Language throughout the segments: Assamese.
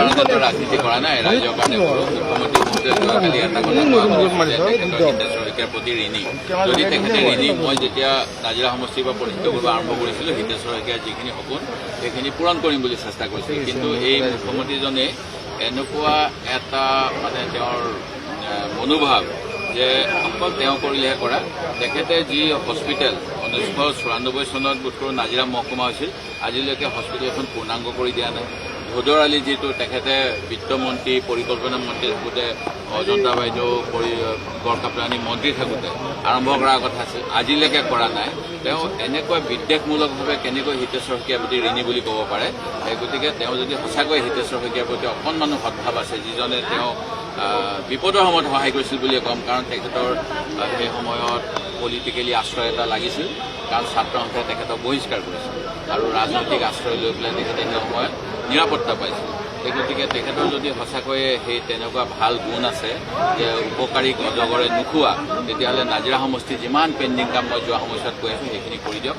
কাৰণত ৰাজনীতি কৰা নাই, ৰাইজৰ কাৰণে কৰো। মুখ্যমন্ত্ৰী মহোদয়ে যোৱাকালি এটা কথা হিতেশ্বৰ শইকীয়াৰ প্ৰতি ঋণী। যদি তেখেতে ঋণী, মই যেতিয়া নাজিৰা সমষ্টিৰ পৰা প্ৰতিষ্ঠিত কৰিব আৰম্ভ কৰিছিলোঁ, হিতেশ্বৰ শইকীয়াৰ যিখিনি সপোন সেইখিনি পূৰণ কৰিম বুলি চেষ্টা কৰিছিলোঁ। কিন্তু এই মুখ্যমন্ত্ৰীজনে এনেকুৱা এটা মানে তেওঁৰ মনোভাৱ যে অকল তেওঁ কৰিলেহে কৰা। তেখেতে যি হস্পিটেল 1994 চনত বোধকৰো নাজিৰা মহকুমা হৈছিল, আজিলৈকে হস্পিটেলখন পূৰ্ণাংগ কৰি দিয়া নাই। ভোদৰ আলি যিটো তেখেতে বিত্তমন্ত্ৰী, পৰিকল্পনা মন্ত্ৰী থাকোঁতে, অজন্তা বাইদেউ গড়কাপ্তানি মন্ত্ৰী থাকোঁতে আৰম্ভ কৰাৰ কথা আছিল, আজিলৈকে কৰা নাই। তেওঁ এনেকুৱা বিদ্বেষমূলকভাৱে কেনেকৈ হিতেশ্বৰ শইকীয়াৰ প্ৰতি ঋণী বুলি ক'ব পাৰে। গতিকে তেওঁ যদি সঁচাকৈ হিতেশ্বৰ শইকীয়াৰ প্ৰতি অকণমানো সদ্ভাৱ আছে, যিজনে তেওঁ বিপদৰ সময়ত সহায় কৰিছিল বুলিয়ে ক'ম। কাৰণ তেখেতৰ সেই সময়ত পলিটিকেলি আশ্ৰয় এটা লাগিছিল, কাৰণ ছাত্ৰ সন্থাই তেখেতক বহিষ্কাৰ কৰিছিল আৰু ৰাজনৈতিক আশ্ৰয় লৈ পেলাই তেখেতে সেই সময়ত নিৰাপত্তা পাইছিল। গতিকে তেখেতৰ যদি সঁচাকৈয়ে সেই তেনেকুৱা ভাল গুণ আছে যে উপকাৰীক অজগৰে নোখোৱা, তেতিয়াহ'লে নাজিৰা সমষ্টিৰ যিমান পেণ্ডিং কাম মই যোৱা সময়ছোৱাত কৈ আছোঁ সেইখিনি কৰি দিয়ক।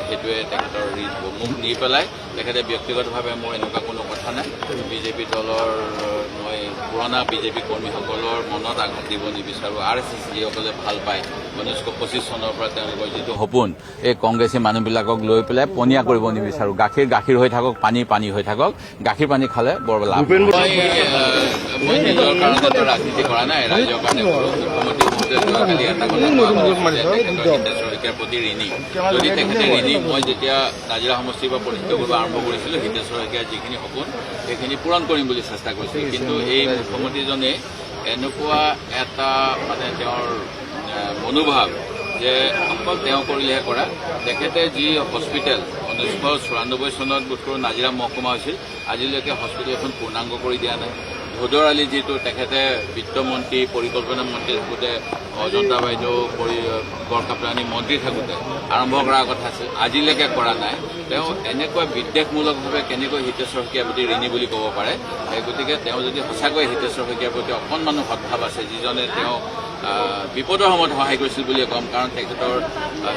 সেইটোৱে তেখেতৰ মোক নি পেলাই তেখেতে ব্যক্তিগতভাৱে মোৰ এনেকুৱা কোনো কথা নাই। বিজেপি দলৰ মই পুৰণা বিজেপি কৰ্মীসকলৰ মনত আঘাত দিব নিবিচাৰোঁ। RSS যিসকলে ভাল পায়, 1925 চনৰ পৰা তেওঁলোকৰ যিটো সপোন, এই কংগ্ৰেছী মানুহবিলাকক লৈ পেলাই পনীয়া কৰিব নিবিচাৰোঁ। গাখীৰ হৈ থাকক, পানী হৈ থাকক। গাখীৰ পানী খালে বৰ লাভ। মই নিজৰ কাৰণত ৰাজনীতি কৰা নাই, ৰাইজৰ কাৰণে কৰো। মুখ্যমন্ত্ৰী মহোদয়ে যোৱাকালি এটা কথা হিতেশ্বৰ শইকীয়াৰ প্ৰতি ঋণী। যদি তেখেতে ঋণী, মই যেতিয়া নাজিৰা সমষ্টিৰ পৰা প্ৰতিষ্ঠিত কৰিব আৰম্ভ কৰিছিলোঁ, হিতেশ্বৰ শইকীয়াৰ যিখিনি সপোন সেইখিনি পূৰণ কৰিম বুলি চেষ্টা কৰিছিলোঁ। কিন্তু এই মুখ্যমন্ত্ৰীজনে এনেকুৱা এটা মানে তেওঁৰ মনোভাৱ যে অকল তেওঁ কৰিলেহে কৰা। তেখেতে যি হস্পিটেল 1994 চনত বোধকৰো নাজিৰা মহকুমা হৈছিল, আজিলৈকে হস্পিটেলখন পূৰ্ণাংগ কৰি দিয়া নাই। ভোদৰ আলি যিটো তেখেতে বিত্তমন্ত্ৰী, পৰিকল্পনা মন্ত্ৰী থাকোঁতে, অজন্তা বাইদেউ গড়কাপ্তানি মন্ত্ৰী থাকোঁতে আৰম্ভ কৰাৰ কথা আছিল, আজিলৈকে কৰা নাই। তেওঁ এনেকুৱা বিদ্বেষমূলকভাৱে কেনেকৈ হিতেশ্বৰ শইকীয়াৰ প্ৰতি ঋণী বুলি ক'ব পাৰে। গতিকে তেওঁ যদি সঁচাকৈ হিতেশ্বৰ শইকীয়াৰ প্ৰতি অকণমানো সদ্ভাৱ আছে, যিজনে তেওঁ বিপদৰ সময়ত সহায় কৰিছিল বুলিয়ে ক'ম। কাৰণ তেখেতৰ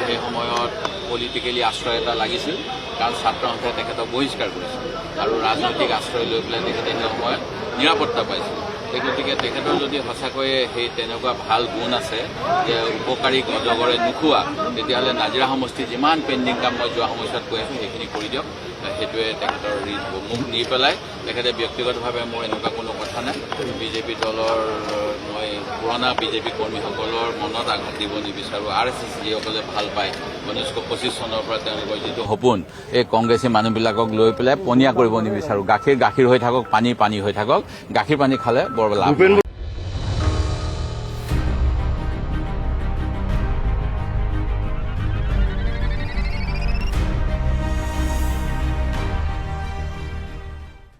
সেই সময়ত পলিটিকেলি আশ্ৰয় এটা লাগিছিল, কাৰণ ছাত্ৰ সন্থাই তেখেতক বহিষ্কাৰ কৰিছিল আৰু ৰাজনৈতিক আশ্ৰয় লৈ পেলাই তেখেতে সেই সময়ত নিৰাপত্তা পাইছিল। গতিকে তেখেতৰ যদি সঁচাকৈয়ে সেই তেনেকুৱা ভাল গুণ আছে যে উপকাৰীক অজগৰে নোখোৱা, তেতিয়াহ'লে নাজিৰা সমষ্টিৰ যিমান পেণ্ডিং কাম মই যোৱা সময়ছোৱাত কৈ আছোঁ সেইখিনি কৰি দিয়ক। সেইটোৱে তেখেতৰ মোক নি পেলাই তেখেতে ব্যক্তিগতভাৱে মোৰ এনেকুৱা কোনো কথা নাই। বিজেপি দলৰ মই পুৰণা বিজেপি কৰ্মীসকলৰ মনত আঘাত দিব নিবিচাৰোঁ। RSS যিসকলে ভাল পায়, 1925 চনৰ পৰা তেওঁলোকৰ যিটো সপোন, এই কংগ্ৰেছী মানুহবিলাকক লৈ পেলাই পনীয়া কৰিব নিবিচাৰোঁ। গাখীৰ হৈ থাকক, পানী হৈ থাকক। গাখীৰ পানী খালে বৰ লাভ।